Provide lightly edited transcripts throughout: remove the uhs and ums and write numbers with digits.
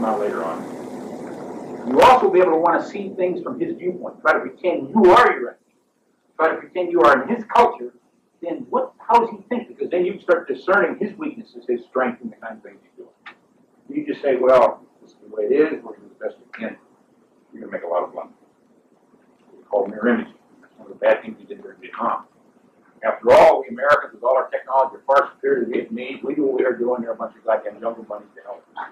come out later on. You also be able to want to see things from his viewpoint. Try to pretend you are your enemy. Try to pretend you are in his culture. Then how does he think? Because then you start discerning his weaknesses, his strength, and the kind of things he's doing. You just say, well, this is the way it is. We're going to do the best we can. You're going to make a lot of blunders. It's called mirror imaging. That's one of the bad things we did during Vietnam. After all, we Americans, with all our technology, are far superior to the Vietnamese. We do what we are doing. They're a bunch of goddamn jungle bunnies to help us.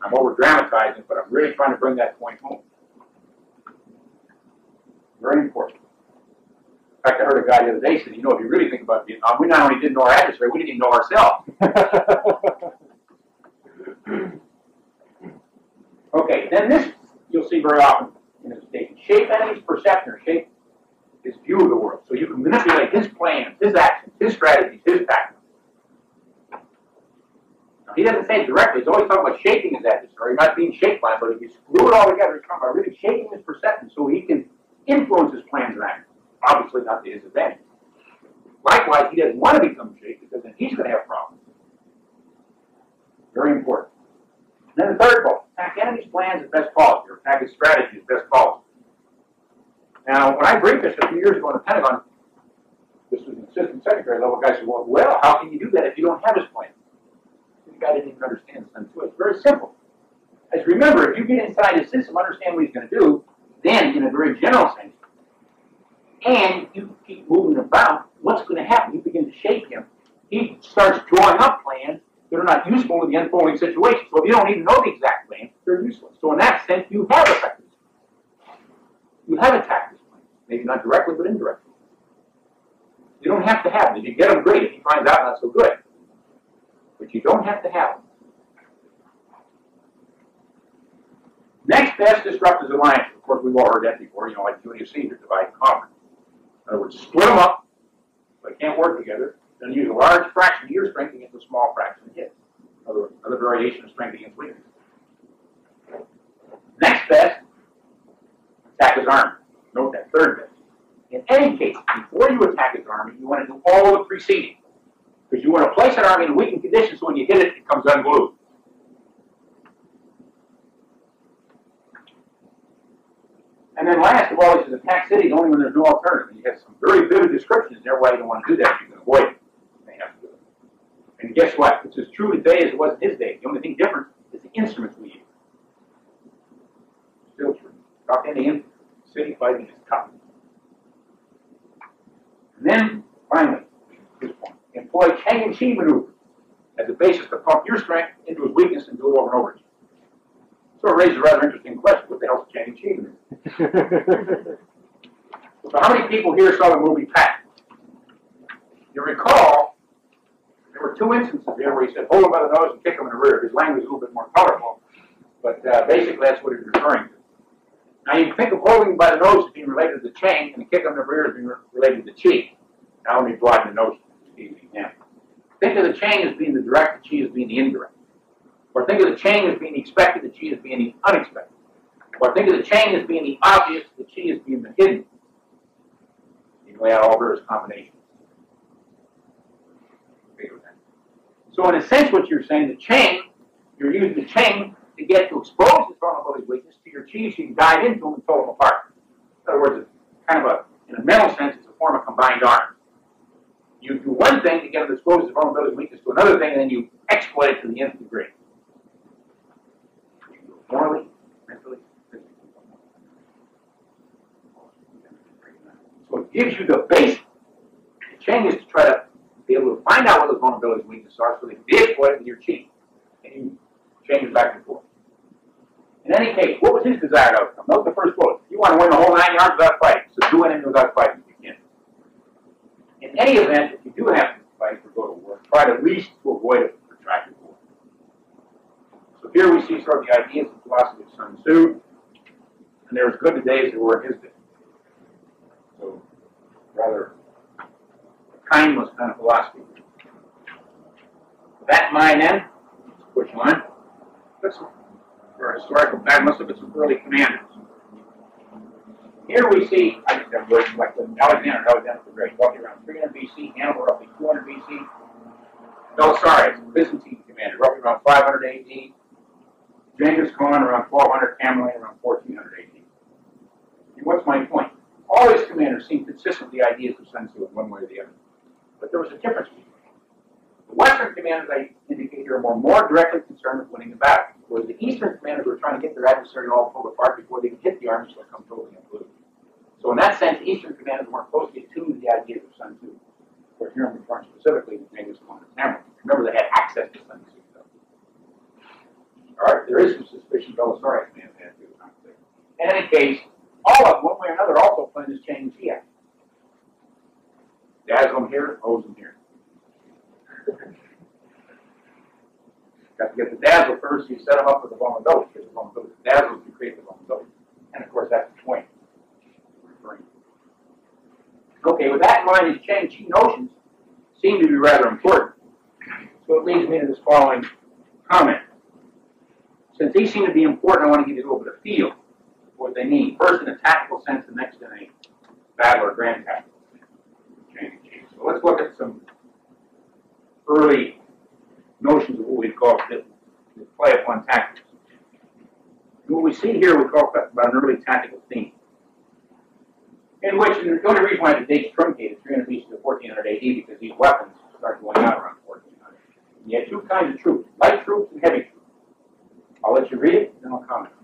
I'm over-dramatizing, but I'm really trying to bring that point home. Very important. In fact, I heard a guy the other day say, you know, if you really think about Vietnam, we not only didn't know our adversary, we didn't even know ourselves. Okay, then this you'll see very often in his statement. Shape enemy's perception, or shape his view of the world. So you can manipulate his plans, his actions, his strategies, his tactics. Now, he doesn't say it directly. He's always talking about shaping his adversary, not being shaped by him, but if you screw it all together, he's talking about really shaping his perception so he can influence his plans and actions. Obviously not to his advantage. Likewise, he doesn't want to become shaped because then he's going to have problems. Very important. And then the third point, attack enemy's plans as best policy, or attack his strategy as best policy. Now, when I briefed this a few years ago in the Pentagon, this was an assistant secretary level guy said, well, how can you do that if you don't have his plan? The guy didn't even understand the sense to it. It's very simple. As remember, if you get inside his system, understand what he's going to do, then, in a very general sense, and you keep moving about, what's going to happen? You begin to shape him. He starts drawing up plans that are not useful in the unfolding situation. So if you don't even know the exact plan, they're useless. So in that sense, you have affected his plan. You have attacked his plan. Maybe not directly, but indirectly. You don't have to have them. If you get them, great. If he finds out, not so good. But you don't have to have them. Next best disrupt his alliance. Of course, we've all heard that before, like Julius Caesar, divide and conquer. In other words, split them up, so they can't work together, then use a large fraction of your strength against a small fraction of his. Another variation of strength against weakness. Next best, attack his army. Note that, third best. In any case, before you attack his army, you want to do all the preceding. Because you want to place that army in a weakened condition so when you hit it, it comes unglued. And then last of all, he says attack cities only when there's no alternative. And you have some very vivid descriptions there why you don't want to do that. You can avoid it. You may have to do it. And guess what? It's as true today as it was in his day. The only thing different is the instruments we use. Still true. Talk to any infantry. City fighting is tough. And then, finally, this point. Employ Chang and Chi maneuver as a basis to pump your strength into his weakness and do it over and over again. So it raises a rather interesting question. What the hell is Chang and Chi maneuver? So how many people here saw the movie Pat? You recall, there were two instances there where he said, hold him by the nose and kick him in the rear. His language is a little bit more colorful, but basically that's what he's referring to. Now you can think of holding him by the nose as being related to Chang, and the kick him in the rear as being related to Chi. Now let me broaden the notion. Think of the Chang as being the direct, the Chi as being the indirect. Or think of the Chang as being the expected, the Chi as being the unexpected. Or think of the Chang as being the obvious, the Chi as being the hidden. You can lay out all various combinations. So in a sense what you're saying, the Chang, you're using the Chang to get to expose his vulnerability weakness to your Chi so you can dive into them and pull them apart. In other words, it's kind of in a mental sense, it's a form of combined arms. You do one thing to get him to expose his vulnerability weakness to another thing, and then you exploit it to the nth degree. Morally, mentally, physically. So it gives you the basic. The Chang is to try to be able to find out what those vulnerabilities and weaknesses are so they can be exploited with your Chi. And you change it back and forth. In any case, what was his desired outcome? Note the first quote. You want to win the whole 9 yards without fighting. So do anything without fighting if you can. In any event, if you do have to fight or go to war, try at least to avoid a protracted war. So here we see sort of the ideas and philosophy of Sun Tzu, and they're as good today as they were in his day. So, rather timeless kind of philosophy. That in mind then, push on. That's for historical background, must have been some early commanders. Here we see, I just have words like Alexander the Great, walking around 300 BC, Hannibal roughly 200 BC. Belisarius, Byzantine commander, roughly around 500 AD. Genghis Khan around 1200, Tamerlane around 1400 AD. And what's my point? All these commanders seem consistent with the ideas of Sun Tzu in one way or the other. But there was a difference between them. The Western commanders I indicate here are more directly concerned with winning the battle, whereas the Eastern commanders were trying to get their adversary all pulled apart before they could hit the armies that come totally unglued. So in that sense, Eastern commanders more closely attuned to the ideas of Sun Tzu. Of course, here I'm referring specifically to Genghis Khan and Tamerlane. Remember, they had access to Sun Tzu. All right, there is some suspicion Belisarius may have had to. In any case, all of them, one way or another, also playing this chain G act. Dazzle them here, hose them here. Got to get the dazzle first, so you set them up with the vulnerability. Because the vulnerability, the dazzle to create the vulnerability. And of course, that's the point we're referring to. Okay, with that in mind, these chain G notions seem to be rather important. So it leads me to this following comment. Since these seem to be important, I want to give you a little bit of feel for what they mean. First in a tactical sense, and next in a battle or grand tactical sense. So let's look at some early notions of what we call that play upon tactics. And what we see here, we call about an early tactical theme, in which the only reason why the date's truncated 300 BC to 1400 AD because these weapons start going out around 1400. And you had two kinds of troops: light troops and heavy troops. I'll let you read it, and then I'll comment.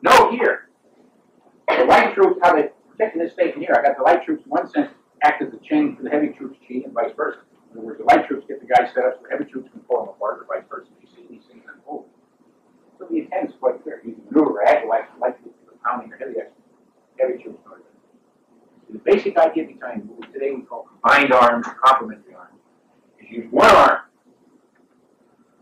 Note here, the light troops, how they protect this statement here. I got the light troops in one sense act as a chain for the heavy troops G and vice versa. In other words, the light troops get the guys set up so the heavy troops can pull them apart or vice versa. You see these things unfold. So the intent is quite clear. You can maneuver or agilize the light troops for pounding the heavy troops. The basic idea behind what today we call combined arms, complementary arms, is use one arm.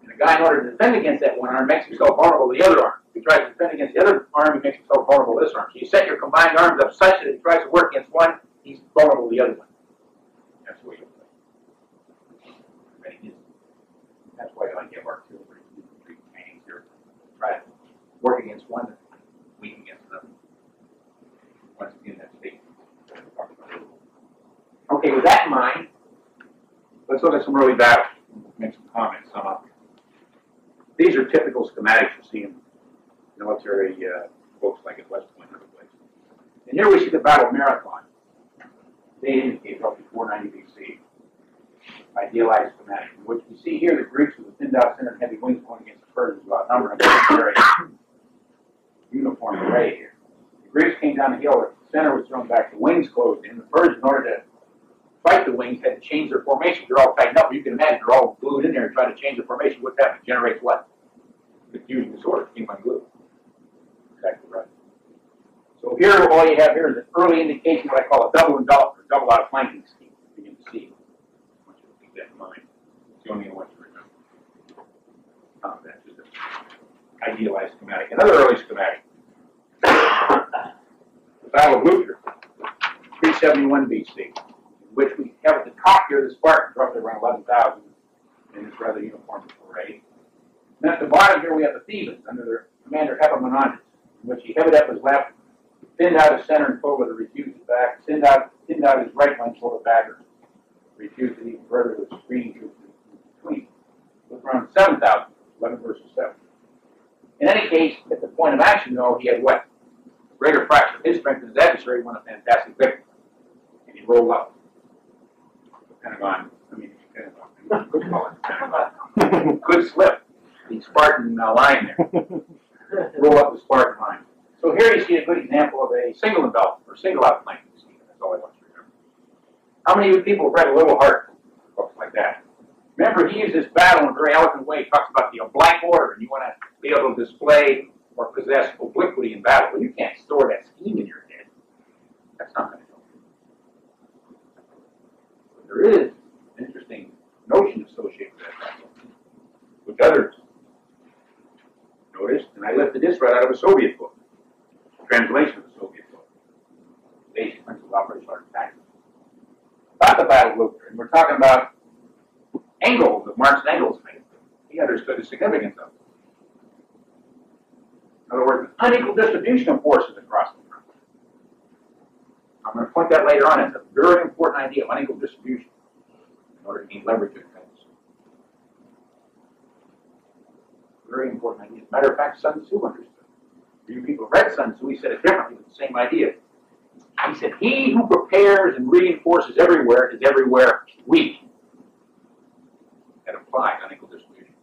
And the guy, in order to defend against that one arm, makes himself vulnerable to the other arm. If he tries to defend against the other arm, he makes himself vulnerable to this arm. So you set your combined arms up such that if he tries to work against one, he's vulnerable to the other one. That's the way you play. That's why I like to have artillery, tanks here. Try to work against one, weak against another. Once again, that's state. Okay, with that in mind, let's look at some early battles. Make some comments, sum up. These are typical schematics you see in military books like at West Point and other places. And here we see the Battle of Marathon. They indicate roughly 490 BC. Idealized schematic. In which we see here the Greeks with a thinned out center and heavy wings going against the Persians about number and very uniform array here. The Greeks came down the hill, the center was thrown back, the wings closed in. The Persians, in order to fight the wings, had to change their formation. They're all tightened up. You can imagine they're all glued in there and trying to change the formation. What's happening? Generates what? Confusion disorder. Came unglued. Exactly right. So here, all you have here is an early indication of what I call a double envelop or double out flanking scheme. You can see. I want you to keep that in mind. It's the only thing I want you to remember. That's just an idealized schematic. Another early schematic. The Battle of Luther, 371 BC. Which we have at the top here, the Spartans, roughly around 11,000, in this rather uniform array. And at the bottom here, we have the Thebans under their commander Epaminondas, in which he headed up his left, thinned out his center and forward to refuse it back, thinned out his right flank, pulled it back, or refused it even further with screening troops in between. It was around 7,000, 11 versus 7. In any case, at the point of action, though, he had what? A greater fraction of his strength than his adversary won a fantastic victory. And he rolled up. Pentagon, good call it. Good slip. The Spartan line there. Roll up the Spartan line. So here you see a good example of a single envelop or single out flanking scheme. That's all I want you to remember. How many of you people have read A Little Heart? Books like that. Remember, he used this battle in a very eloquent way. He talks about the oblique order, and you want to be able to display or possess obliquity in battle. Well, you can't store that scheme in your head. That's not going to help you. there is an interesting notion associated with that, which others noticed, and I lifted this right out of a Soviet book, a translation of a Soviet book, Basic Principles of Operational Tactics, about the Battle of Luther, and we're talking about Engels, of Marx and Engels made. He understood the significance of it. In other words, an unequal distribution of forces across the front. I'm going to point that later on. It's a very important idea, unequal distribution, in order to gain leverage in things. Very important idea. As a matter of fact, Sun Tzu understood. For you people who read Sun Tzu, he said it differently, but the same idea. He said, he who prepares and reinforces everywhere is everywhere weak. That implies unequal distribution.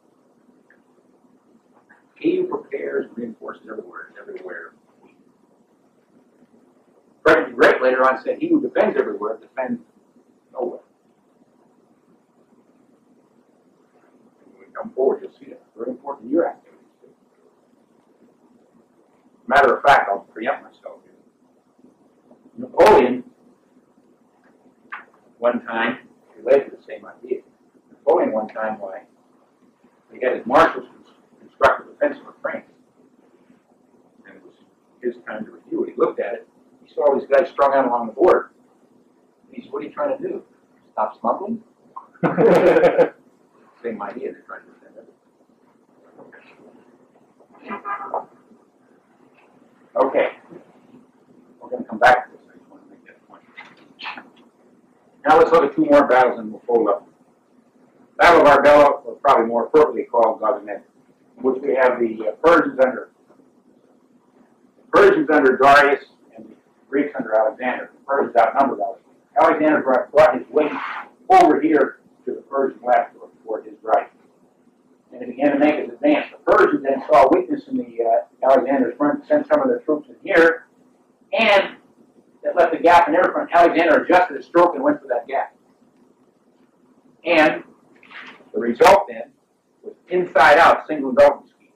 He who prepares and reinforces everywhere is everywhere weak. Frederick the Great later on said, he who defends everywhere defends nowhere. When we come forward, you'll see that. Very important in your activities. Matter of fact, I'll preempt myself here. Napoleon, one time, related to the same idea. Napoleon, one time, why he had his marshals construct a defense for France. And it was his time to review it. He looked at it. He saw all these guys strung out along the border. And he said, what are you trying to do? Stop smuggling? Same idea. They're trying to defend it. Okay. We're going to come back to this. I just want to make that point. Now let's look at two more battles and we'll fold up. Battle of Arbela, or probably more appropriately called Gauzinet, in which we have the Persians under Darius and the Greeks under Alexander. The Persians outnumbered Alexander. Alexander brought his weight over here to the Persian left or toward his right. And he began to make his advance. The Persians then saw a weakness in the Alexander's front, sent some of their troops in here, and that left a gap in their front. Alexander adjusted his stroke and went for that gap. And the result then was inside-out single development scheme.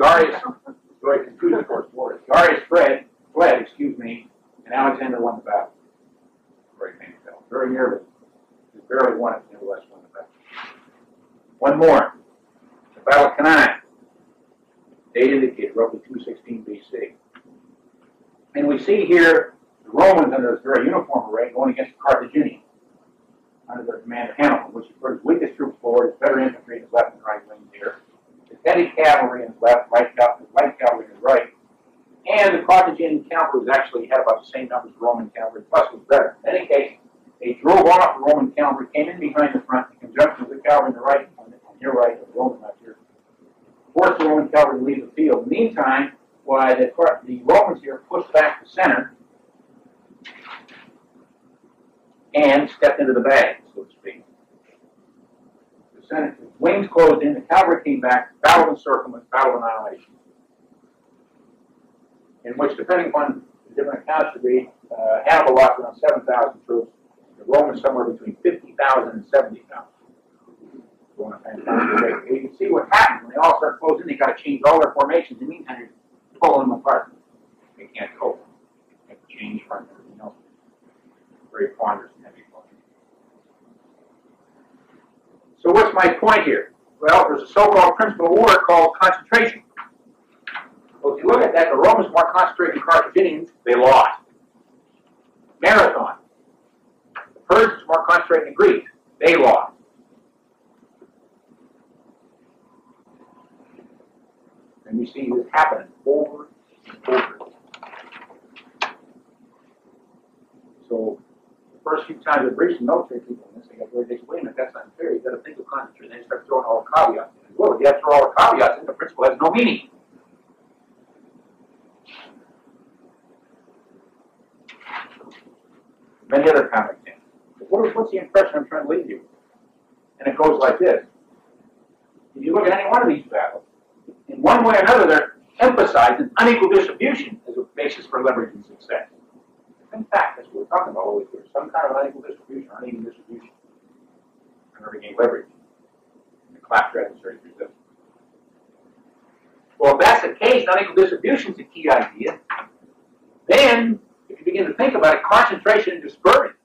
Darius, very confused, of course, for it. Darius fled, and Alexander won the battle. Very famous battle. Very nervous. He barely won it, nevertheless won the battle. One more. The Battle of Cannae. Date indicated roughly 216 BC. And we see here the Romans under this very uniform array going against the Carthaginians under their commander Hannibal, which put his weakest troops forward, his better infantry in his left and right wings here, his heavy cavalry in his left, light cavalry in his right, and the Carthaginian cavalry was actually had about the same number as the Roman cavalry, plus was better. In any case, they drove off the Roman cavalry, came in behind the front in conjunction with the cavalry on the right, on your right, the Roman left here, forced the Roman cavalry to leave the field. Meantime, why the Romans here pushed back the center and stepped into the bag, so to speak. The center, the wings closed in, the cavalry came back, battle of encirclement, battle of annihilation, in which, depending upon the different accounts you read, Hannibal lost around 7,000 troops, the Romans somewhere between 50,000 and 70,000. Going a fantastic rate. You can see what happens when they all start closing. They got to change all their formations. In the meantime, you're pulling them apart. They can't cope. They have to change from everything else. Very ponderous and heavy point. So what's my point here? Well, there's a so-called principle of war called concentration. Well, if you look at that, the Romans more concentrated than Carthaginians, they lost. Marathon. The Persians more concentrated than Greeks, they lost. And we see this happening over and over. So the first few times I've reached the military people in this, they got very big, wait a minute, that's not fair. You've got to think of concentration. Then you start throwing all the caveats in. Well, if you have to throw all the caveats in, the principle has no meaning. Many other common examples. What's the impression I'm trying to leave you with? And it goes like this. If you look at any one of these battles, in one way or another, they're emphasizing unequal distribution as a basis for leveraging success. In fact, that's what we're talking about always here. Some kind of unequal distribution, uneven distribution, in order to gain leverage. And the claptrap is very resistant. Well, if that's the case, unequal distribution is a key idea. Then, if you begin to think about it, concentration and dispersion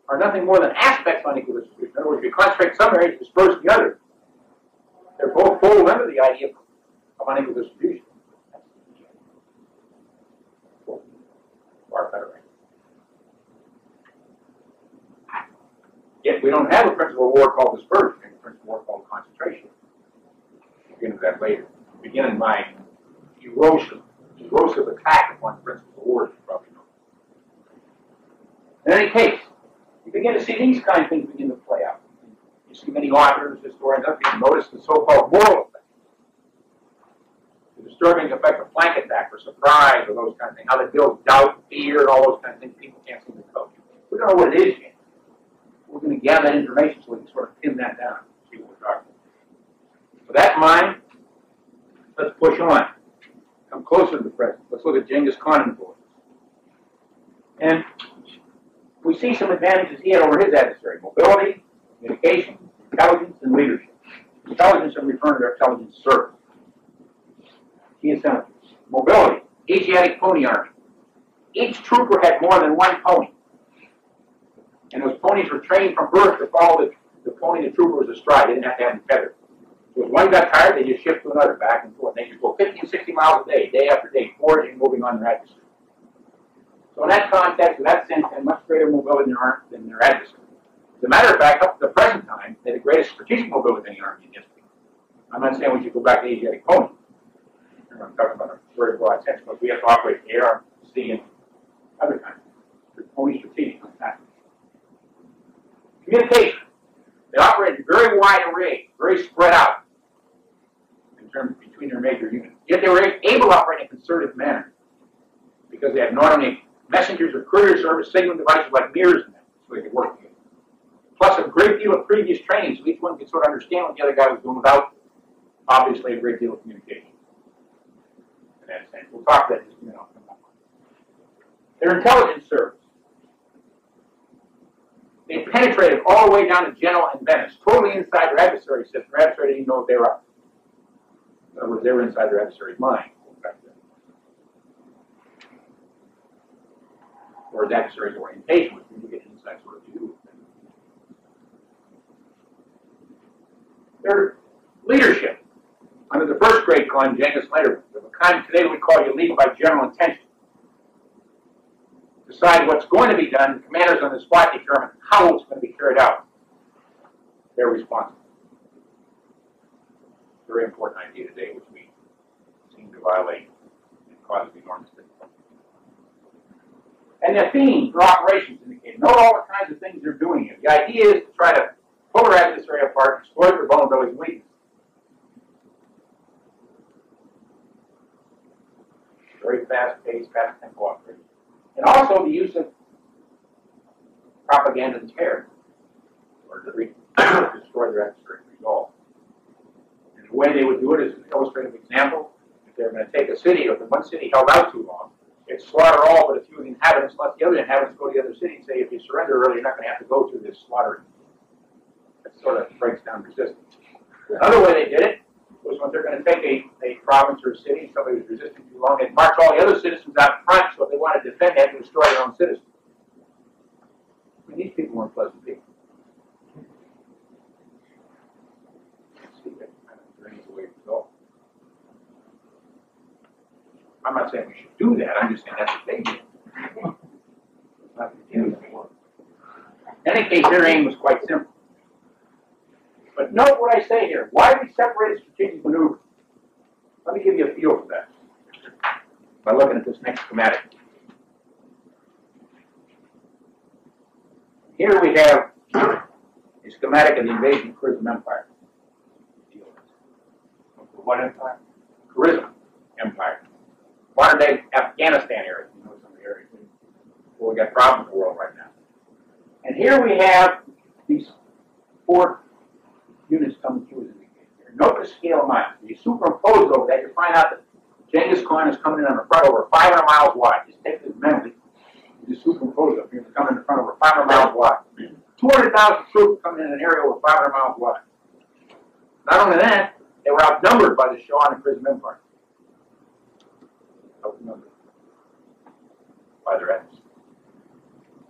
are nothing more than aspects of unequal distribution. In other words, if you concentrate some areas, disperse the other. They're both fold under the idea of unequal distribution. Far better. Yet we don't have a principal reward called dispersion, and a principal reward called concentration. We'll get into that later. Beginning my erosive attack upon principal rewards, you probably know. In any case, you begin to see these kind of things begin to play out. You see many authors, historians, other people notice the so-called moral effect. The disturbing effect of flank attack or surprise or those kind of things. How they build doubt, fear, and all those kind of things people can't seem to cope. We don't know what it is yet. We're going to gather that information so we can sort of pin that down and see what we're talking about. With that in mind, let's push on. Come closer to the present. Let's look at Genghis Khan and Napoleon. And we see some advantages he had over his adversary. Mobility, communication, intelligence, and leadership. Intelligence, I'm referring to their intelligence service. Key intelligence. Mobility. Asiatic pony army. Each trooper had more than one pony. And those ponies were trained from birth to follow the pony the trooper was astride. They didn't have to have them tethered. So if one got tired, they just shift to another back and forth. They could go 50 and 60 miles a day after day, foraging, moving on their adversary. So in that context, in that sense, they had much greater mobility than their adversary. As a matter of fact, up to the present time, they had the greatest strategic mobility of any army in history. I'm not saying we should go back to Asiatic pony. I'm talking about a very broad sense, but we have to operate air, sea, and other kinds. Pony strategic like that. Communication. They operated very wide array, very spread out in terms between their major units. Yet they were able to operate in a concerted manner because they had not only messengers or courier service, signaling devices like mirrors in them, so they could work together. Plus a great deal of previous training, so each one could sort of understand what the other guy was doing without, obviously, a great deal of communication. In that sense. We'll talk about this in a minute. Their intelligence service. They penetrated all the way down to Genoa and Venice, totally inside their adversary system. Their adversary didn't know what they were up to. In other words, they were inside their adversary's mind. Or his adversary's orientation, which we get insight sort of view. Their leadership. Under the first great Khan, Genghis later, of a kind today we call you lead by general intention. Decide what's going to be done, the commanders on the spot determine how it's going to be carried out. They're responsible. Very important idea today, which we seem to violate and causes enormous difficulty. And the theme for operations indicated. Note all the kinds of things they're doing here. The idea is to try to pull their adversary apart, exploit their vulnerabilities and weaknesses. Very fast-paced, fast-tempo operation. And also the use of propaganda and terror or to destroy their adversary's resolve. And the way they would do it is an illustrative example. If they're going to take a city, or if one city held out too long, it's slaughter all but a few of the inhabitants, let the other inhabitants go to the other city and say, if you surrender early, you're not going to have to go through this slaughtering. That sort of breaks down resistance. Another way they did it was when they're going to take a province or a city, somebody was resisting too long, they'd march all the other citizens out front, so if they wanted to defend, they had to destroy their own citizens. I mean, these people weren't pleasant people. See, that kind of drains away the result. I'm not saying we should do that, I'm just saying that's what they did. It's not confusing anymore. In any case, their aim was quite simple. But note what I say here. Why we separated strategic maneuver? Let me give you a feel for that by looking at this next schematic. Here we have a schematic of the invasion of Charism Empire. What empire? Charism Empire. Modern day Afghanistan area. You know some of the areas where we got problems in the world right now. And here we have these four units coming through as indicated here. Note the scale of miles. You superimpose over that, you find out that Genghis Khan is coming in on the front over 500 miles wide. Just take this mentally. You superimpose up here, they're coming in the front over 500 miles wide. 200,000 troops coming in an area over 500 miles wide. Not only that, they were outnumbered by the Shah and the Charism Empire. Outnumbered by their adversaries.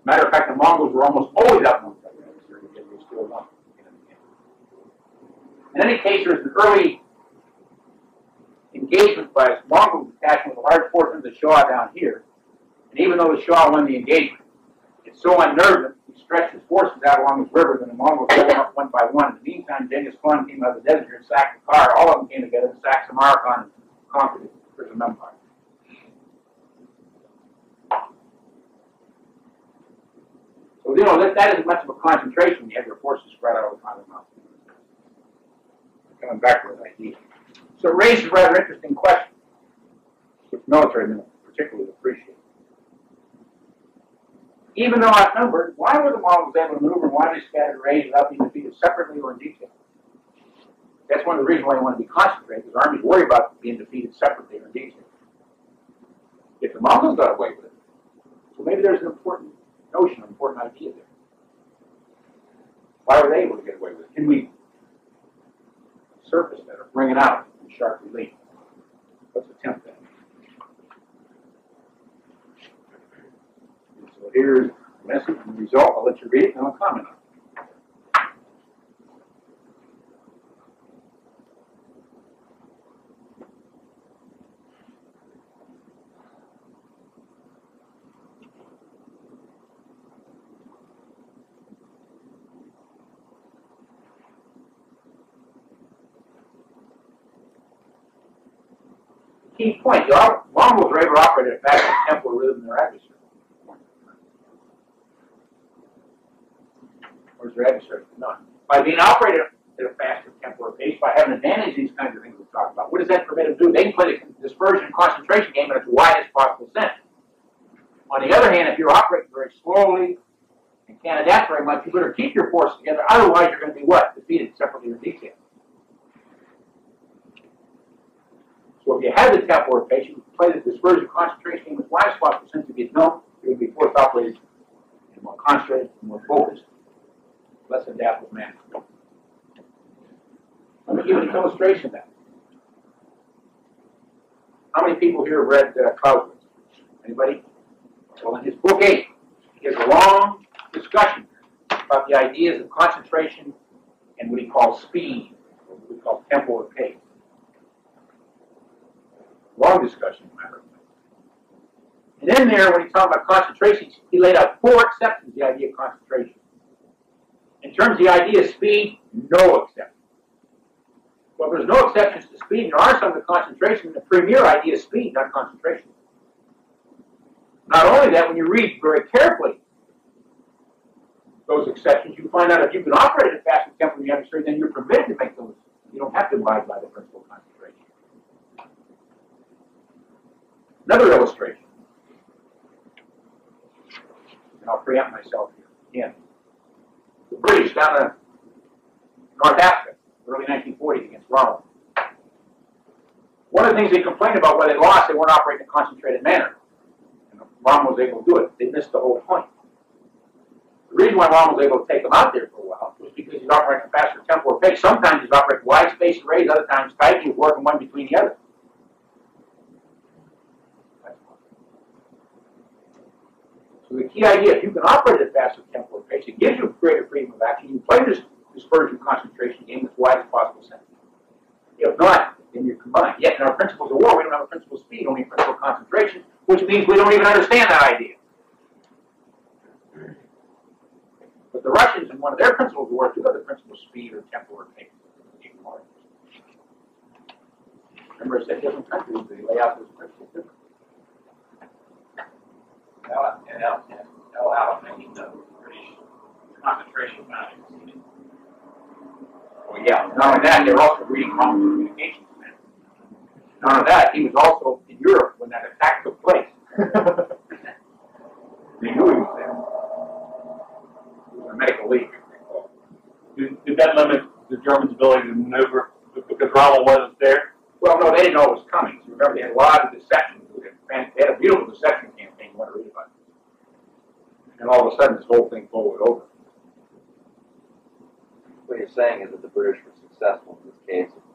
Matter of fact, the Mongols were almost always outnumbered by the adversary, yet they still won. In any case, there was an early engagement by a Mongol detachment with a large portion of the Shah down here. And even though the Shah won the engagement, it so unnerved him, he stretched his forces out along this river, and the Mongols came up one by one. In the meantime, Genghis Khan came out of the desert and sacked the Car. All of them came together and sacked Samarkand and conquered it. Persian Empire. So, you know, that isn't much of a concentration when you have your forces spread out over the mountain. Coming back to that idea. So it raises a rather interesting question, which military men particularly appreciate. Even though outnumbered, why were the Mongols able to maneuver widely scattered arrays without being defeated separately or in detail? That's one of the reasons why you want to be concentrated, because armies worry about being defeated separately or in detail. If the Mongols got away with it, so maybe there's an important notion, an important idea there. Why were they able to get away with it? Can we surface that or bring it out in sharp relief? Let's attempt that. And so here's the message and the result. I'll let you read it and I'll comment on it. Key point, the Mongols were able to operate at a faster tempo rhythm than their adversary. Whereas their adversary could not. By being operated at a faster tempo or pace, by having advantage these kinds of things we talk about, what does that permit them to do? They can play the dispersion and concentration game in its widest possible sense. On the other hand, if you're operating very slowly and can't adapt very much, you better keep your forces together, otherwise you're going to be what? Defeated separately or in detail. So if you had the tempo or pace, you could play the dispersion concentration game with wide spots, since if you don't, you would be forced operated and more concentrated and more focused, less adaptive manner. Let me give you an illustration of that. How many people here have read Clausewitz? Anybody? Well, in his book 8, he has a long discussion about the ideas of concentration and what he calls speed, or what we call tempo or pace. Long discussion, matter of fact. And in there, when he talked about concentration, he laid out 4 exceptions to the idea of concentration. In terms of the idea of speed, no exceptions. Well, there's no exceptions to speed. There are some to concentration. The premier idea is speed, not concentration. Not only that, when you read very carefully those exceptions, you find out if you can operate at a faster tempo than the adversary, then you're permitted to make those. You don't have to abide by the principle of concentration. Another illustration, and I'll preempt myself here again. The British down in North Africa, early 1940s against Rommel. One of the things they complained about when they lost, they weren't operating in a concentrated manner. And Rommel was able to do it. They missed the whole point. The reason why Rommel was able to take them out there for a while was because he's operating a faster tempo or pace. Sometimes he's operating wide space arrays, other times tight, he was working one between the other. So the key idea, if you can operate at a faster tempo or pace, it gives you greater freedom of action. You play this dispersion concentration game in its widest possible sense. If not, then you're combined. Yet in our principles of war, we don't have a principle of speed, only a principle of concentration, which means we don't even understand that idea. But the Russians, in one of their principles of war, do have the principle of speed or tempo or pace. Remember, I said different countries, they lay out those principles differently. Making the British concentration values. Well, yeah. Not only that, they were also reading wrong communications. Not only that, he was also in Europe when that attack took place. They knew he was there. He was on medical leave. Did that limit the Germans' ability to maneuver because Rommel wasn't there? Well, no, they didn't know it was coming. So remember, they had a lot of deception. They had a beautiful deception campaign. You want to read about it. And all of a sudden, this whole thing folded over. What you're saying is that the British were successful in this case. With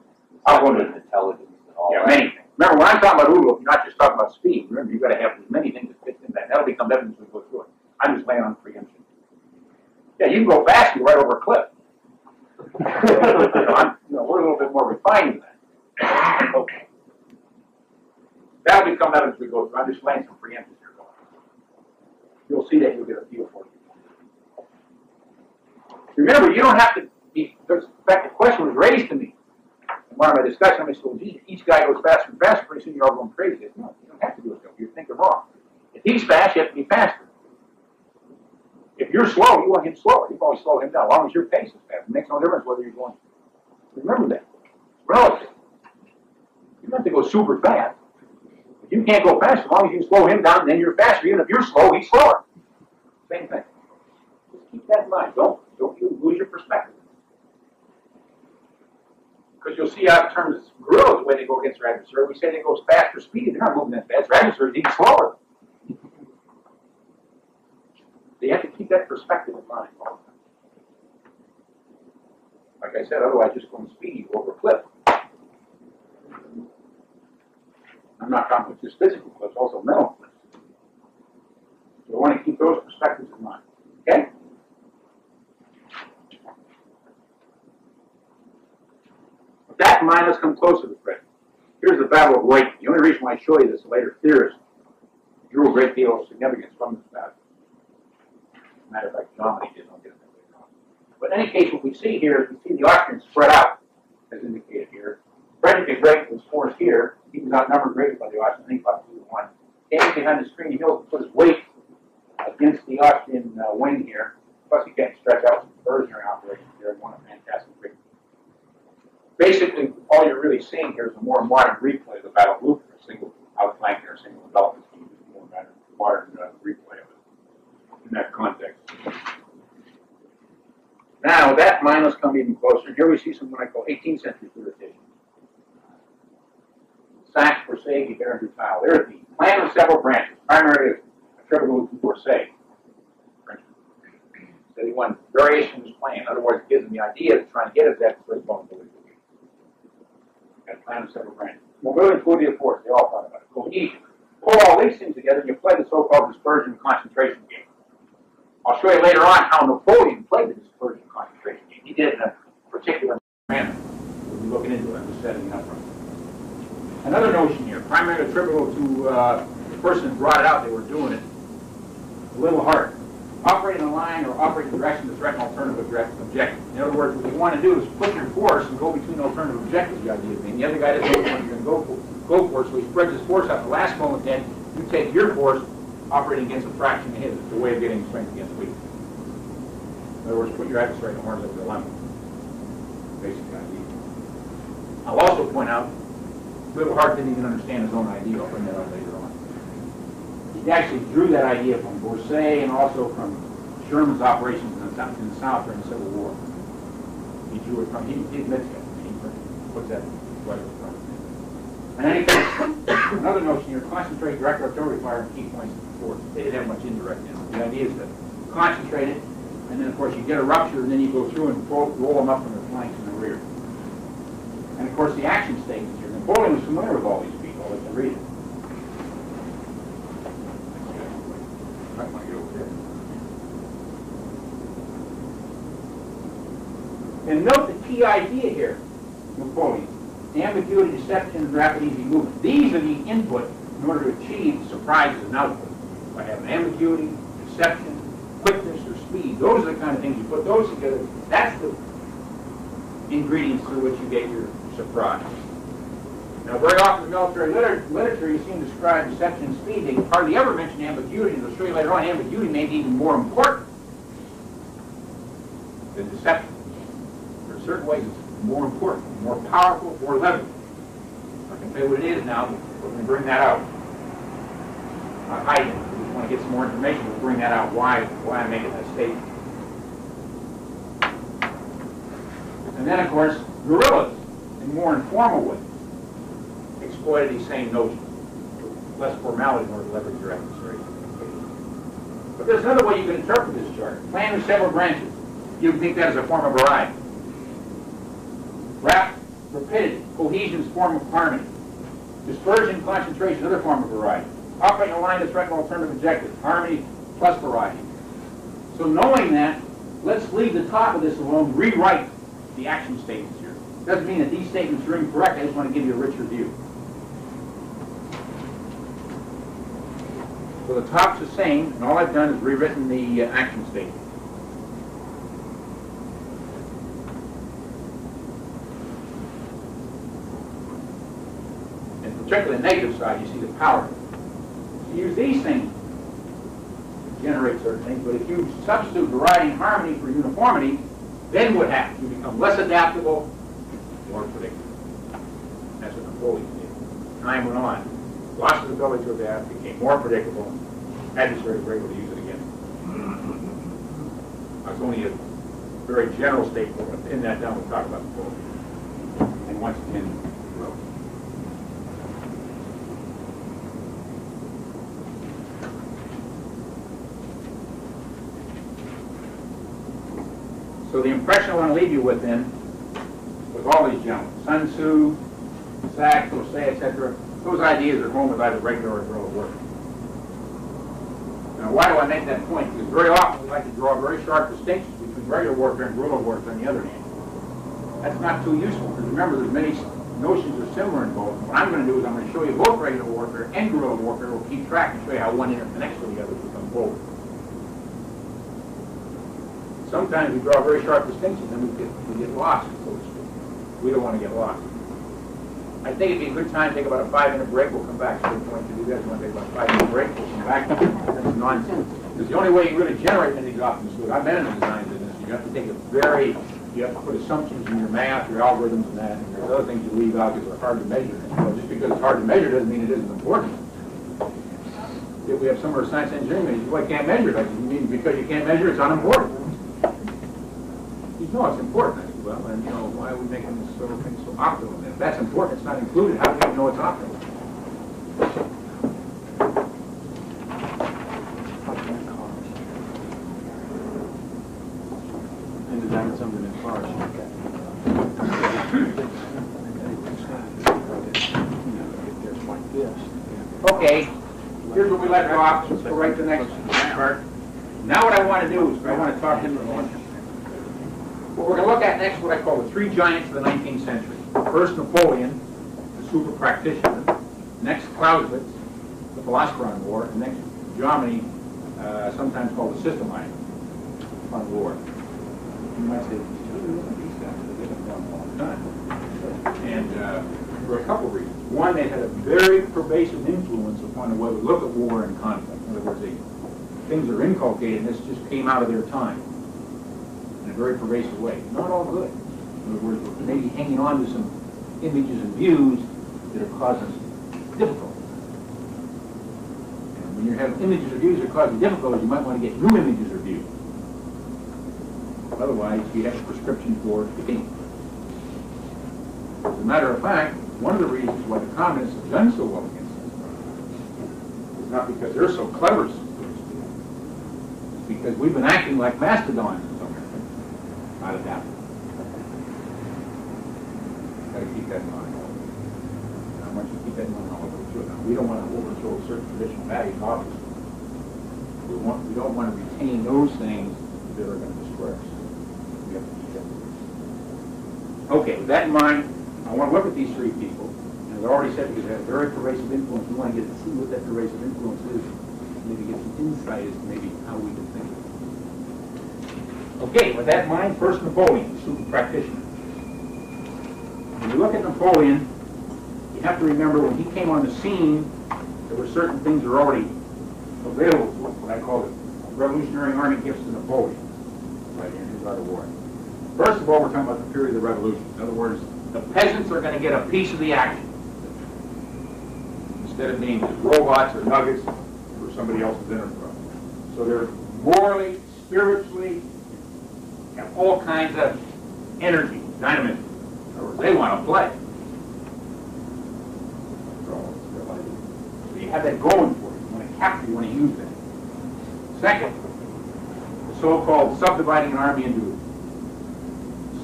intelligence and all that. Many things. Remember, when I'm talking about Udo, you're not just talking about speed. Remember, you've got to have as many things that fit in that. That'll become evidence as we go through it. I'm just laying on preemption. Yeah, you can go fast and right over a cliff. We're a little bit more refined than that. Okay. That'll become evidence as we go through. I'm just laying some preemptions here. You'll see that you'll get a feel for it. Remember, you don't have to be, in fact, the question was raised to me in one of my discussions. I said, well, geez, each guy goes faster and faster, pretty soon you're all going crazy. I said, no, you don't have to do it. You're thinking wrong. If he's fast, you have to be faster. If you're slow, you want him slower. You can always slow him down, as long as your pace is fast. It makes no difference whether you're going. Remember that. It's relative. You don't have to go super fast. If you can't go fast, as long as you slow him down, then you're faster. Even if you're slow, he's slower. Same thing. Just keep that in mind. Don't you lose your perspective. Because you'll see out in terms of gorillas, the way they go against their adversary, we say they go fast or speedy. They're not moving that fast. Their adversary is even slower. So you have to keep that perspective in mind all the time. Like I said, otherwise just going speedy over a cliff. I'm not talking about just physical cliffs, also mental cliffs. So we want to keep those perspectives in mind. Okay? With that in mind, let's come closer to present. Here's the battle of Leighton. The only reason why I show you this, later theorists drew a great deal of significance from this battle. Matter of fact, Germany did not get it later on. But in any case, what we see here is we see the Austrians spread out, as indicated here. Frederick the Great was forced here. He was outnumbered greatly by the Austrians, I think about 2-1. Came behind the screen hill to put his weight against the Austrian wing here. Plus, he can't stretch out some diversionary operations here and won a fantastic victory. Basically, all you're really seeing here is a more modern replay of the Battle of Blucher, a single outflanking or single development scheme, more modern replay of it in that context. Now, with that in mind, let's come even closer. Here we see some what I call 18th century irritation. Saxe, Forsay, Guibert, and Dutal. There's the plan of several branches, primarily attributable to Forsay. So he won variation of his plan. In other words, it gives him the idea of trying to get his adversary's vulnerability. And a plan of several branches. Mobility and fluidity of force, they all thought about it. Cohesion. Pull all these things together and you play the so-called dispersion concentration game. I'll show you later on how Napoleon played the dispersion concentration game. He did it in a particular manner. We'll be looking into it. I'm just setting it up right now. Another notion here, primarily attributable to the person who brought it out, they were doing it a little hard. Operate in a line or operate in a direction to threaten alternative objectives. In other words, what you want to do is put your force and go between alternative objectives, the idea being. The other guy doesn't know which one you're going to go for, so he spreads his force out. The last moment then, you take your force operating against a fraction of his. It's a way of getting strength against weakness. In other words, put your adversary in the horns of the dilemma. Basic idea. I'll also point out, Little Hart didn't even understand his own idea. I'll bring that up later on. He actually drew that idea from Bourset and also from Sherman's operations in the South during the Civil War. He drew it from, he admits that. He puts that right in front of him. In any case, another notion here, concentrate direct artillery fire on key points of the force. They didn't have much indirect in it. The idea is to concentrate it, and then of course you get a rupture, and then you go through and roll them up from the flanks and the rear. And of course the action statements here. Napoleon was familiar with all these people. Let's read it. I might get over there. And note the key idea here, Napoleon. Ambiguity, deception, and rapid, easy movement. These are the input in order to achieve surprises and output. If I have an ambiguity, deception, quickness, or speed, those are the kind of things you put those together. That's the ingredients through which you get your surprise. Now, very often in military literature, you see them describe deception and speed. They hardly ever mention ambiguity. As I'll show you later on, ambiguity may be even more important than deception. There are certain ways it's more important, more powerful, more leverage. I can tell you what it is now, but we're going to bring that out. Not hide it. If we want to get some more information, we'll bring that out, why I'm making that statement. And then, of course, guerrillas, in more informal ways, exploited these same notions. Less formality in order to leverage your adversary. But there's another way you can interpret this chart. Plan with several branches. You can think that as a form of variety. Rapidity, cohesion is a form of harmony. Dispersion, concentration, another form of variety. Operating a line to threaten alternative objectives. Harmony plus variety. So knowing that, let's leave the top of this alone, rewrite the action statements here. Doesn't mean that these statements are incorrect, I just want to give you a richer view. So the top's the same, and all I've done is rewritten the action statement. And particularly the negative side, you see the power. So use these things to generate certain things, but if you substitute variety and harmony for uniformity, then what happens? You become less adaptable, more predictable. That's what Napoleon did. Time went on. Lost his ability to adapt, became more predictable, adversaries were able to use it again. It's only a very general statement. We're going to pin that down. We'll talk about Napoleon. And once again, growth. So the impression I want to leave you with then, with all these gentlemen, Sun Tzu, Sachs, Jose, etc., those ideas are home with either regular or guerrilla warfare. Now, why do I make that point? Because very often we like to draw very sharp distinctions between regular warfare and guerrilla warfare on the other hand. That's not too useful, because remember, there's many notions are similar in both. What I'm going to do is I'm going to show you both regular warfare and guerrilla warfare. We'll keep track and show you how one interconnects with the other to become both. Sometimes we draw very sharp distinctions and we get lost, so to speak. We don't want to get lost. I think it'd be a good time to take about a 5-minute break. We'll come back to the point to do that. If you want to take about a 5-minute break, we'll come back. That's nonsense. Because the only way you really generate many options, I've been in the design business, you have to take you have to put assumptions in your math, your algorithms and that, and there's other things you leave out because they're hard to measure. So just because it's hard to measure doesn't mean it isn't important. If we have some of our science engineering majors, well, I can't measure it. You mean because you can't measure it's unimportant. No, it's important. I think, well, and why are we making this sort of thing so optimal? If that's important, it's not included. How do we know it's optimal? And design something in Forest. Okay, here's what we left off. Let's go right to the next part. Now what I want to do is I want to talk to you for a moment. What we're going to look at next is what I call the three giants of the 19th century. First, Napoleon, the super practitioner. Next, Clausewitz, the philosopher on war. And next, Germany, sometimes called the systemite on war. You might say, these guys, they've been going a long time. And for a couple of reasons. One, they had a very pervasive influence upon the way we look at war and conflict. In other words, things are inculcated, and this just came out of their time in a very pervasive way. Not all good. In other words, we're maybe hanging on to some images and views that are causing us difficulty. And when you have images or views that are causing difficulty, you might want to get new images or views. Otherwise, you have a prescription for defeat. As a matter of fact, one of the reasons why the communists have done so well against us is not because they're so clever, so to speak. It's because we've been acting like mastodons in some way. Not adaptable. Got to keep that in mind. I want you to keep that in mind all the way through. Now, we don't want to overthrow certain traditional values, obviously. We don't want to retain those things that are going to destroy us. We have to keep that. Okay, with that in mind, I want to look at these three people. And as I already said, because they have a very pervasive influence, we want to get to see what that pervasive influence is. Maybe get some insight as to maybe how we can think of it. Okay, with that in mind, first Napoleon, the super practitioner. When you look at Napoleon, you have to remember when he came on the scene, there were certain things that were already available to us, what I call the Revolutionary Army gifts to Napoleon, right here in his Art of War. First of all, we're talking about the period of the Revolution. In other words, the peasants are going to get a piece of the action. Instead of being just robots or nuggets for somebody else's enterprise. So they're morally, spiritually, have all kinds of energy, dynamism. In other words, they want to play. So you have that going for you. You want to capture, you want to use that. Second, the so-called subdividing an army into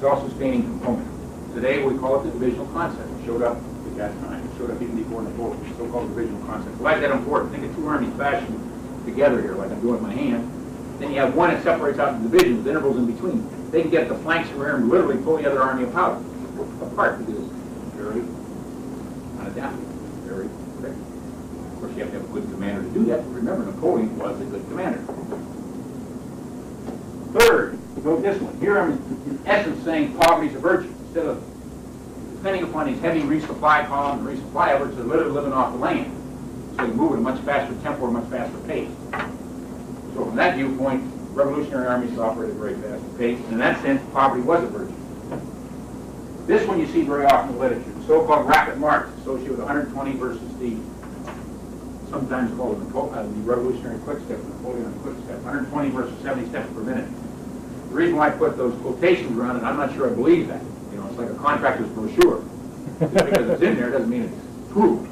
self-sustaining components. Today we call it the divisional concept. It showed up at that time. It showed up even before Napoleon. The so-called divisional concept. Why is that important? Think of two armies fashioned together here, like I'm doing with my hand. Then you have one that separates out into divisions with intervals in between. They can get the flanks of rear and literally pull the other army apart because it's very unadaptable, very predictable. Of course, you have to have a good commander to do that. But remember, Napoleon was a good commander. Third, note this one. Here I'm in essence saying poverty is a virtue. Instead of depending upon these heavy resupply columns and resupply efforts, they're literally living off the land. So you move at a much faster tempo, a much faster pace. So from that viewpoint, revolutionary armies operate at a very fast pace. And in that sense, poverty was a virtue. This one you see very often in the literature, the so-called rapid march associated with 120 versus the sometimes called the revolutionary quick step, Napoleon quick step, 120 versus 70 steps per minute. The reason why I put those quotations around it, I'm not sure I believe that. You know, it's like a contractor's brochure. Just because it's in there doesn't mean it's true.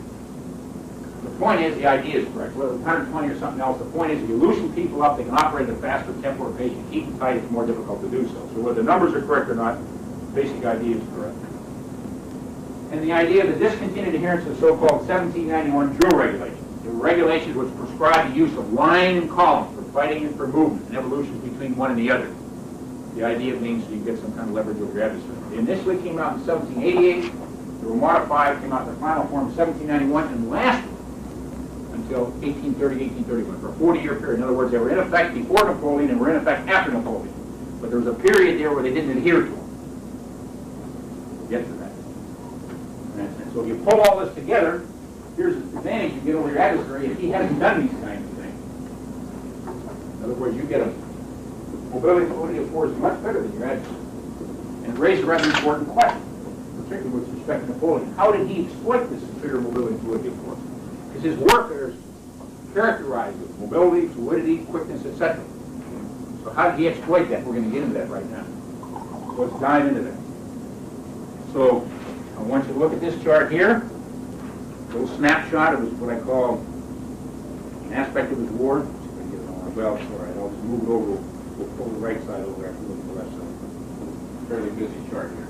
The point is, the idea is correct. Whether it's 120 or something else, the point is if you loosen people up, they can operate at a faster tempo or pace. You keep them tight, it's more difficult to do so. So whether the numbers are correct or not, the basic idea is correct. And the idea of the discontinued adherence to the so-called 1791 drill regulations. The regulations which prescribe the use of line and column for fighting and for movement and evolutions between one and the other. The idea means you get some kind of leverage over your adversary. They initially came out in 1788. They were modified, came out in the final form in 1791, and lasted until 1830, 1831, for a 40-year period. In other words, they were in effect before Napoleon and were in effect after Napoleon. But there was a period there where they didn't adhere to them. We'll get to that. And so if you pull all this together, here's the advantage you get over your adversary if he hasn't done these kinds of things. In other words, you get a mobility of force much better than your adversary. And it raises a rather important question, particularly with respect to Napoleon. How did he exploit this superior mobility and fluidity of force? Because his warfare is characterized with mobility, fluidity, quickness, etc. So how did he exploit that? We're going to get into that right now. So let's dive into that. So I want you to look at this chart here. A little snapshot of what I call an aspect of his war. Well, all right, I'll just move it over. We'll pull the right side over after looking at the left side. Fairly busy chart here.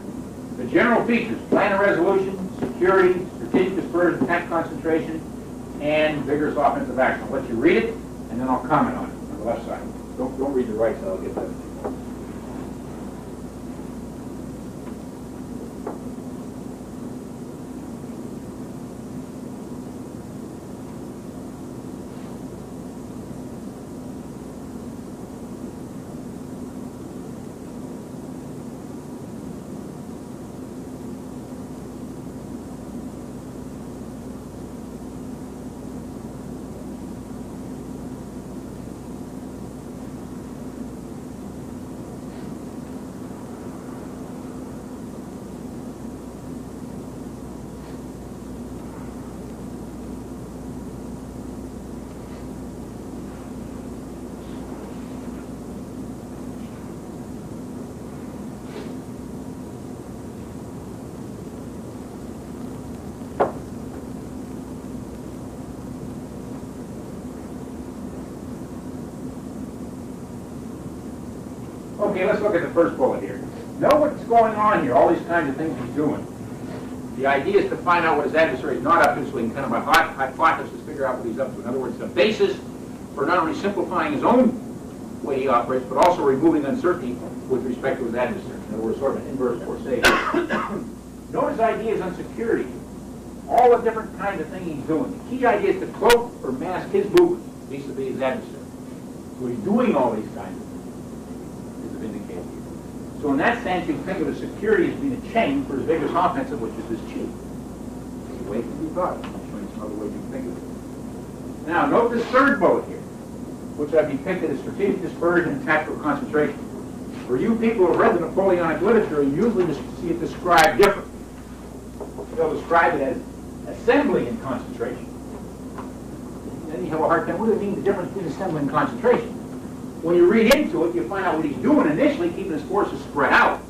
The general features: plan of resolution, security, strategic dispersion, attack concentration, and vigorous offensive action. I'll let you read it, and then I'll comment on it on the left side. Don't read the right side. I'll get that. Okay, let's look at the first bullet here. Know what's going on here, all these kinds of things he's doing. The idea is to find out what his adversary is not up to so he can kind of by hypothesis figure out what he's up to. In other words, the basis for not only simplifying his own way he operates, but also removing uncertainty with respect to his adversary. In other words, sort of an inverse corsation. Note his ideas on security. All the different kinds of things he's doing. The key idea is to cloak or mask his movement vis-a-vis his adversary. So he's doing all these kinds of things. Indicated. So in that sense, you can think of the security as being a chain for his vigorous offensive, which is his chief. It's a way it can be thought of. I'll show you some other ways you can think of it. Now, note this third bullet here, which I've depicted as strategic dispersion and tactical concentration. For you people who have read the Napoleonic literature, you usually just see it described differently. They'll describe it as assembly and concentration. Then you have a hard time. What does it mean, the difference between assembly and concentration? When you read into it, you find out what he's doing initially, keeping his forces spread out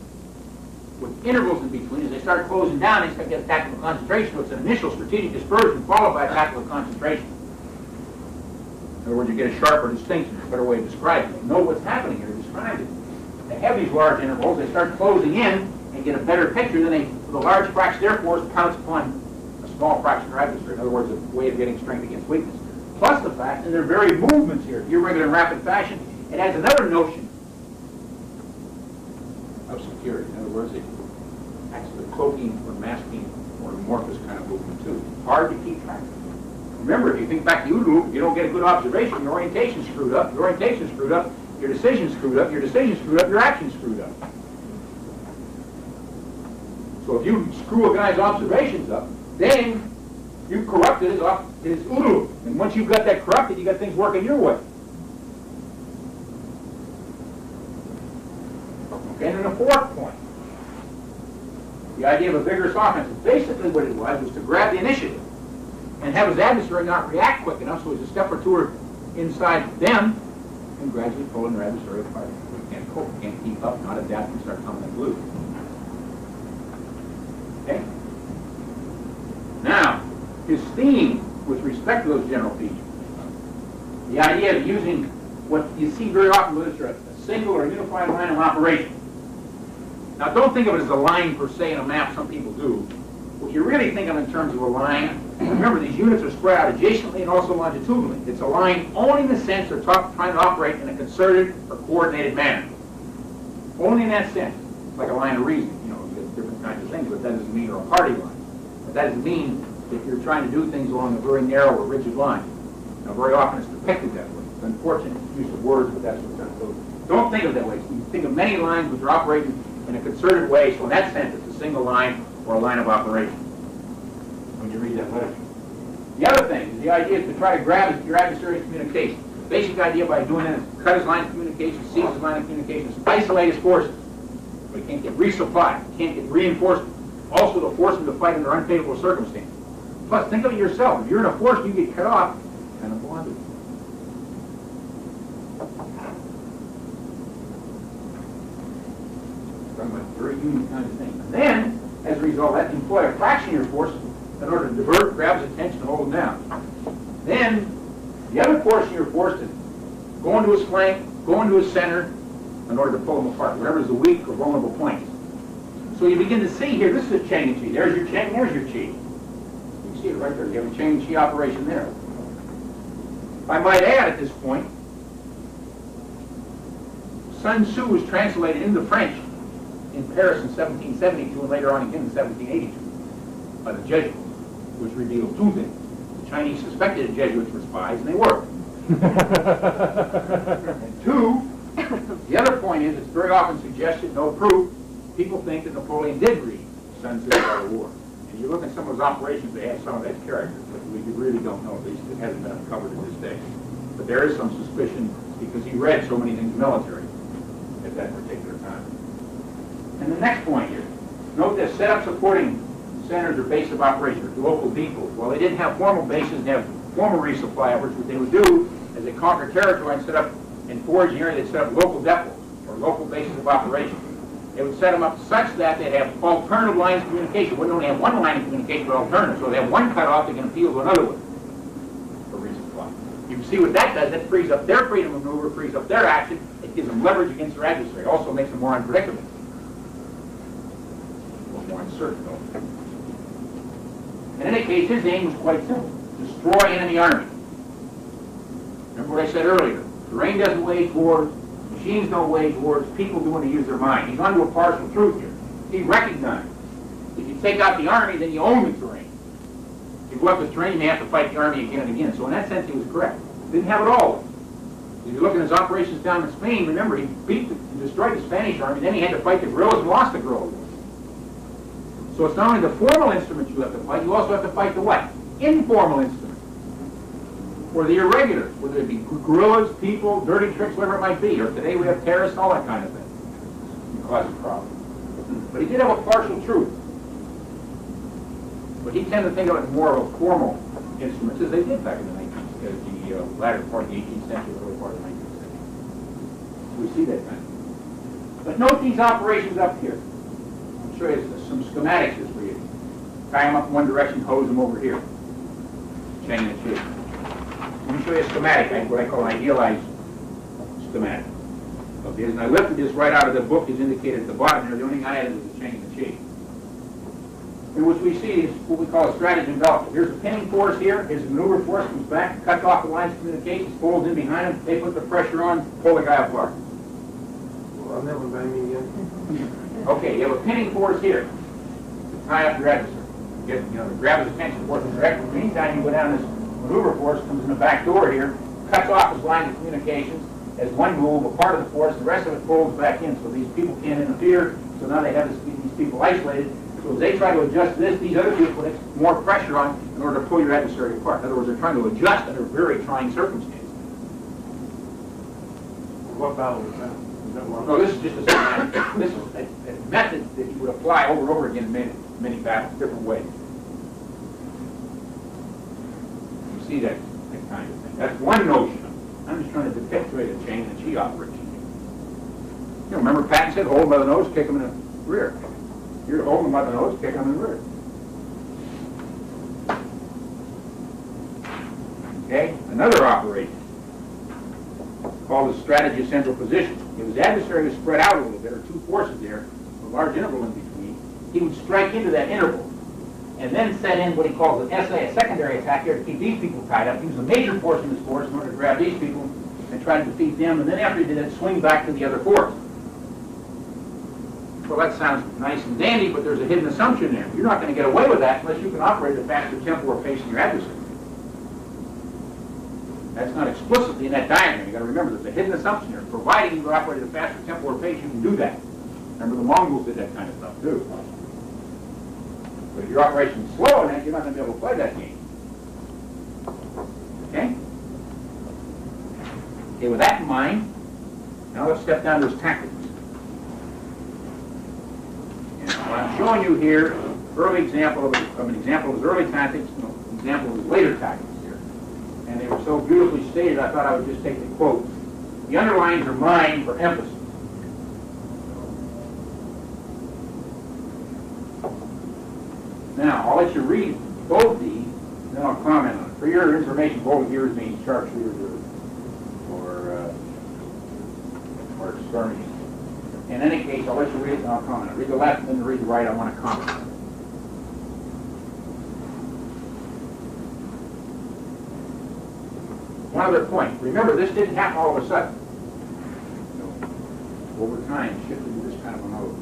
with intervals in between. As they start closing down, they start getting tactical concentration. So it's an initial strategic dispersion followed by tactical concentration. In other words, you get a sharper distinction. It's a better way of describing it. Know what's happening here. Describe it. They have these large intervals. They start closing in and get a better picture. Then they, with a large fraction of their force, pounce upon a small fraction of their adversary. In other words, a way of getting strength against weakness. Plus the fact that there are varied movements here, irregular and rapid fashion. It has another notion of security. In other words, it acts as a cloaking or masking or amorphous kind of movement too. Hard to keep track of. Remember, if you think back to OODA, you don't get a good observation, your orientation's screwed up, your orientation's screwed up, your decision's screwed up, your decision's screwed up, your action's screwed up. So if you screw a guy's observations up, then you corrupted his OODA. And once you've got that corrupted, you got things working your way. Okay, and then the fourth point. The idea of a vigorous offense. Basically what it was to grab the initiative and have his adversary not react quick enough so he's a step or two or inside them and gradually pulling their adversary apart. He can't cope, can't keep up, not adapt, and start coming unglued. Okay? Now, his theme with respect to those general features, the idea of using what you see very often in literature, a single or unified line of operation. Now, don't think of it as a line per se in a map, some people do. What you really think of in terms of a line, remember these units are spread out adjacently and also longitudinally. It's a line only in the sense they're trying to operate in a concerted or coordinated manner. Only in that sense. It's like a line of reasoning, you know, you get different kinds of things, but that doesn't mean you're a party line. But that doesn't mean that you're trying to do things along a very narrow or rigid line. Now, very often it's depicted that way. It's unfortunate use of words, but that's what's done. So don't think of it that way. You think of many lines which are operating in a concerted way, so in that sense it's a single line or a line of operation when you read that literature. The other thing is the idea is to try to grab your adversary's communication. The basic idea by doing that is cut his line of communication, seize his line of communication, isolate his forces. So he can't get resupplied, he can't get reinforcement. Also to force him to fight under unfavorable circumstances. Plus, think of it yourself. If you're in a force, you get cut off, kind of blunted. Talking about very unique kind of thing. And then, as a result of that, you employ a fraction of your force in order to divert, grab his attention, and hold him down. Then, the other portion of your force is go into his flank, go into his center, in order to pull him apart, whatever is the weak or vulnerable points. So you begin to see here, this is a Cheng and Chi. There's your Cheng, there's your Chi. You can see it right there. You have a Cheng and Chi operation there. I might add at this point, Sun Tzu was translated into French in Paris in 1772 and later on again in 1782 by the Jesuits, which revealed two things. The Chinese suspected the Jesuits were spies, and they were. And two, the other point is, it's very often suggested, no proof, people think that Napoleon did read Sun Tzu's Art of War. And you look at some of those operations, they have some of that character, but we really don't know. At least it hasn't been uncovered to this day. But there is some suspicion because he read so many things military at that particular time. And the next point here, note that set up supporting centers or base of operation, or local depots. Well, they didn't have formal bases, they have formal resupply efforts. What they would do as they conquer territory and set up in foraging area, they'd set up local depots or local bases of operation. They would set them up such that they'd have alternative lines of communication. Wouldn't only have one line of communication, but alternative. So they have one cut off, they can appeal to another one for resupply. You can see what that does. That frees up their freedom of maneuver, frees up their action. It gives them leverage against their adversary. It also makes them more unpredictable. Or more uncertain, though. In any case, his aim was quite simple. Destroy enemy army. Remember what I said earlier. Terrain doesn't wage wars. Machines don't wage wars. People do when they use their mind. He's onto a partial truth here. He recognized if you take out the army, then you own the terrain. If you go up the terrain, you may have to fight the army again and again. So in that sense, he was correct. Didn't have it all. If you look at his operations down in Spain, remember, he destroyed the Spanish army, then he had to fight the guerrillas and lost the guerrilla war. So it's not only the formal instruments you have to fight, you also have to fight the what? Informal instruments. Or the irregulars, whether it be guerrillas, people, dirty tricks, whatever it might be. Or today we have terrorists, all that kind of thing. It causes problems. But he did have a partial truth. But he tended to think of it more of a formal instruments, as they did back in the latter part of the 18th century, the early part of the 19th century. We see that kind of thing. But note these operations up here. I'll show you some schematics here for you. Tie them up in one direction, hose them over here. Chain and shape. Let me show you a schematic, what I call an idealized schematic. Okay, and I lifted this right out of the book as indicated at the bottom here. The only thing I added was the chain and shape. in which we see is what we call a strategy envelopment. Here's a pinning force here, here's a maneuver force, comes back, cuts off the lines of communications, folds in behind them, they put the pressure on, pull the guy apart. Well, I've never been me again. Okay, you have a pinning force here to tie up your adversary. To grab his attention, force him direct. In the meantime, you go down this maneuver force, comes in the back door here, cuts off his line of communications, as one move, a part of the force, the rest of it folds back in, so these people can't interfere, so now they have these people isolated. So as they try to adjust this, these other people put more pressure on in order to pull your adversary apart. In other words, they're trying to adjust under very trying circumstances. What battle was that? No, this is just a schematic. This is a method that you would apply over and over again in many battles, different ways. You see that kind of thing. That's one notion. I'm just trying to depict the way the chain that she operates. You know, remember Patton said, hold him by the nose, kick him in the rear. You're holding him by the nose, kick him in the rear. Okay, another operation called the strategy of central position. If his adversary was spread out a little bit, or two forces there, a large interval in between, he would strike into that interval and then set in what he calls an SA, a secondary attack here, to keep these people tied up. Use a major force in his force in order to grab these people and try to defeat them, and then after he did that, swing back to the other force. Well, that sounds nice and dandy, but there's a hidden assumption there. You're not going to get away with that unless you can operate at a faster tempo or pace than your adversary. That's not explicitly in that diagram. You've got to remember there's a hidden assumption here. Providing you can operate at a faster tempo or pace, you can do that. Remember the Mongols did that kind of stuff too. But if your operation is slow in that, you're not going to be able to play that game. Okay? Okay, with that in mind, now let's step down to his tactics. And what I'm showing you here, early example of an example of his early tactics, and an example of his later tactics here. And they were so beautifully stated, I thought I would just take the quote. The underlines are mine for emphasis. Now, I'll let you read both these, then I'll comment on it. For your information, both yours means sharpshooters or skirmishers. In any case, I'll let you read it and I'll comment on it. Read the left and then read the right, I want to comment on it. One other point. Remember, this didn't happen all of a sudden. Over time, it shifted to this kind of a mode.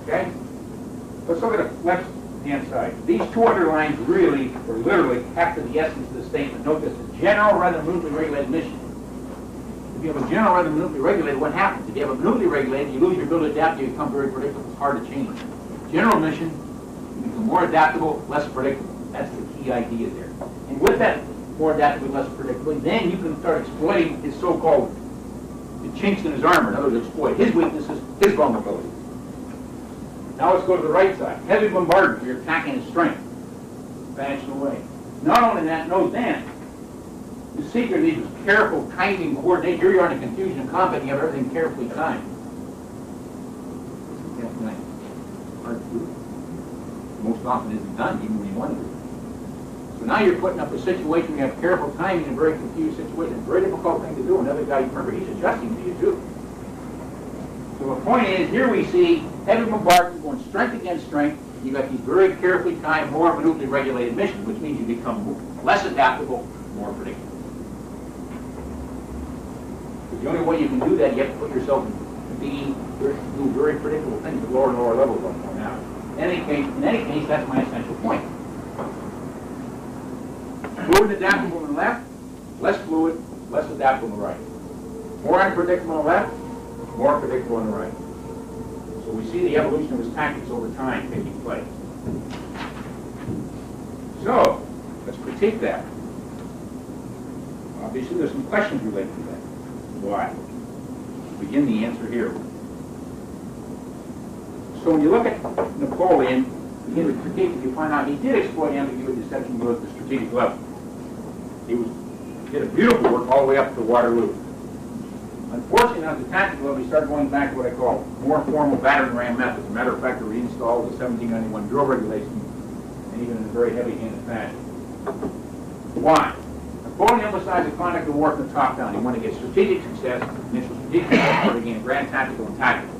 Okay? Let's look at the left-hand side. These two underlines really, or literally, capture the essence of the statement. Note this, a general rather than minutely regulated mission. If you have a general rather than minutely regulated, what happens? If you have a minutely regulated, you lose your ability to adapt, you become very predictable. It's hard to change. General mission, you become more adaptable, less predictable. That's the key idea there. And with that more adaptable, less predictable, then you can start exploiting his so-called the chinks in his armor. In other words, exploit his weaknesses, his vulnerabilities. Now let's go to the right side. Heavy bombardment, you're attacking his strength. Fashion away. Not only that, note then, the secret of these is careful timing, coordination. Here you are in a confusion of combat, you have everything carefully timed. Hard to do. Most often isn't done, even when you want to do it. So now you're putting up a situation where you have careful timing in a very confused situation. It's a very difficult thing to do. Another guy, you remember, he's adjusting to you too. So the point is, here we see heavy bombardment going strength against strength. You've got these very carefully timed, more minutely regulated missions, which means you become less adaptable, more predictable. The only way you can do that, you have to put yourself to do very predictable things at lower and lower levels of them now. In any case, that's my essential point. Fluid and adaptable on the left, less fluid, less adaptable on the right. More unpredictable on the left, more predictable on the right. So we see the evolution of his tactics over time taking place. So, let's critique that. Obviously, there's some questions related to that. Why? Begin the answer here. So when you look at Napoleon, begin to critique, you find out he did exploit ambiguity deception below the strategic level. He did a beautiful work all the way up to Waterloo. Unfortunately, on the tactical level, he started going back to what I call more formal battering ram methods. As a matter of fact, they reinstalled the 1791 drill regulation, and even in a very heavy-handed fashion. Why? Napoleon emphasized the conduct of war from the top down. He wanted to get strategic success, initial strategic success, or to gain grand tactical and tactical.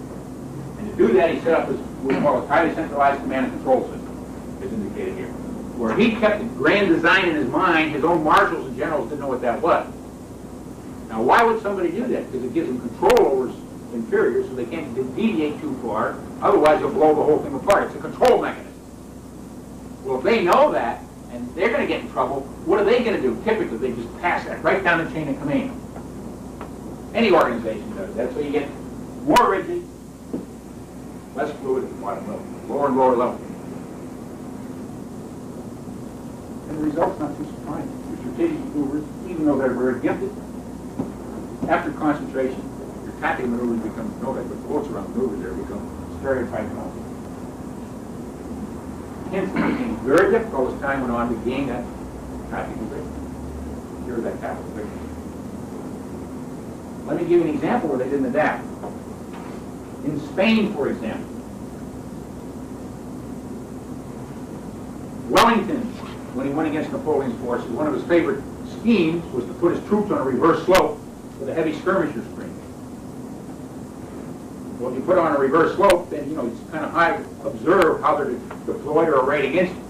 And to do that, he set up what we call a highly centralized command and control system, as indicated here. Where he kept the grand design in his mind, his own marshals and generals didn't know what that was. Now, why would somebody do that? Because it gives them control over his inferiors, so they can't deviate too far. Otherwise, they'll blow the whole thing apart. It's a control mechanism. Well, if they know that, and they're going to get in trouble, what are they going to do? Typically, they just pass that right down the chain of command. Any organization does that, so you get more rigid, less fluid at the bottom level, lower and lower level. And the result's not too surprising. The strategic maneuvers, even though they're very gifted, after concentration, your tactical maneuvers become, no, but quotes around maneuvers there become stereotyped only. Hence, it became very difficult as time went on to gain that tactical victory. Here that tactical victory. Let me give you an example where they didn't adapt. In Spain, for example, Wellington, when he went against Napoleon's forces, one of his favorite schemes was to put his troops on a reverse slope with a heavy skirmisher screen. Well, if you put on a reverse slope, then, it's kind of hard to observe how they're deployed or arrayed against you.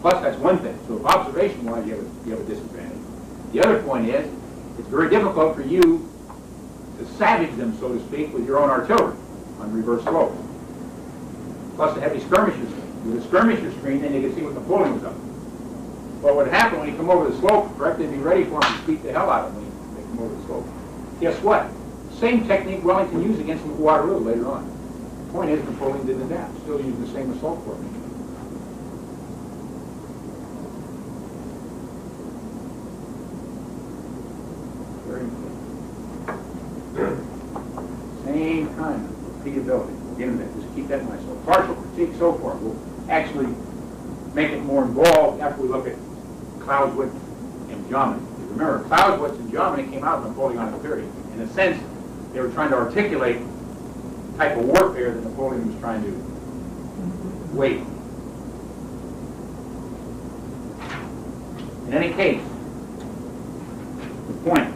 Plus, that's one thing. So, if observation-wise, you have a disadvantage. The other point is, it's very difficult for you to savage them, so to speak, with your own artillery on reverse slope. Plus, a heavy skirmisher screen. With a skirmisher screen, then you can see what Napoleon was up to. Well, what would happen when you come over the slope, correct, they'd be ready for him to beat the hell out of him when they come over the slope. Guess what? Same technique Wellington used against him at Waterloo later on. The point is, Napoleon didn't adapt. Still using the same assault formation. Very important. Same kind of repeatability. Just keep that in mind. So partial critique so far. We'll actually make it more involved after we look at Clausewitz and Jomini. Remember, Clausewitz and Jomini came out of the Napoleonic period. In a sense, they were trying to articulate the type of warfare that Napoleon was trying to wage. In any case, the point.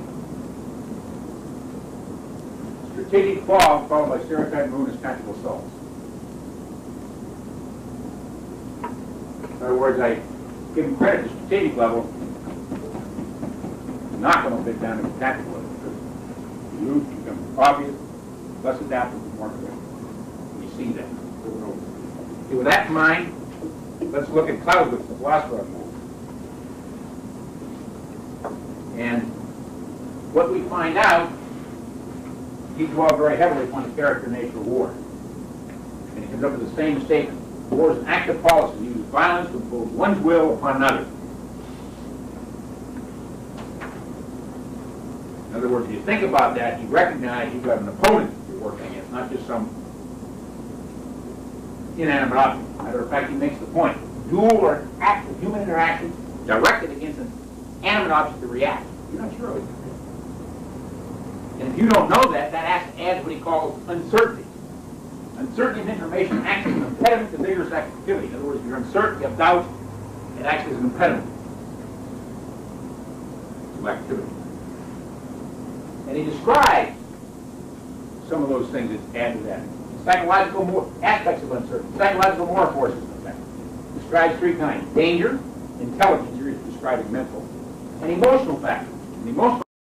Strategic flaw followed by stereotype and ruinous tactical assaults. In other words, I give him credit at the strategic level, not going to fit down to the tactical level. The moves become obvious, less adaptable, more clear. You see that over and over. Okay, with that in mind, let's look at Clausewitz, the philosopher of war. And what we find out, he dwelled very heavily upon the character and nature of war. And he comes up with the same statement. War is an act of policy to use violence to impose one's will upon another. In other words, if you think about that, you recognize you've got an opponent you're working against, not just some inanimate object. Matter of fact, he makes the point. Duel or an act of human interaction directed against an animate object to react. You're not sure of it. And if you don't know that, that adds what he calls uncertainty. Uncertainty of information acts as an impediment to vigorous activity. In other words, if you're uncertain, you have doubt, it acts as an impediment. physical activity. And he describes some of those things that add to that. Psychological aspects of uncertainty, psychological moral forces of effect. Describes three kinds: danger, intelligence, you're describing mental, and emotional factors. And the emotional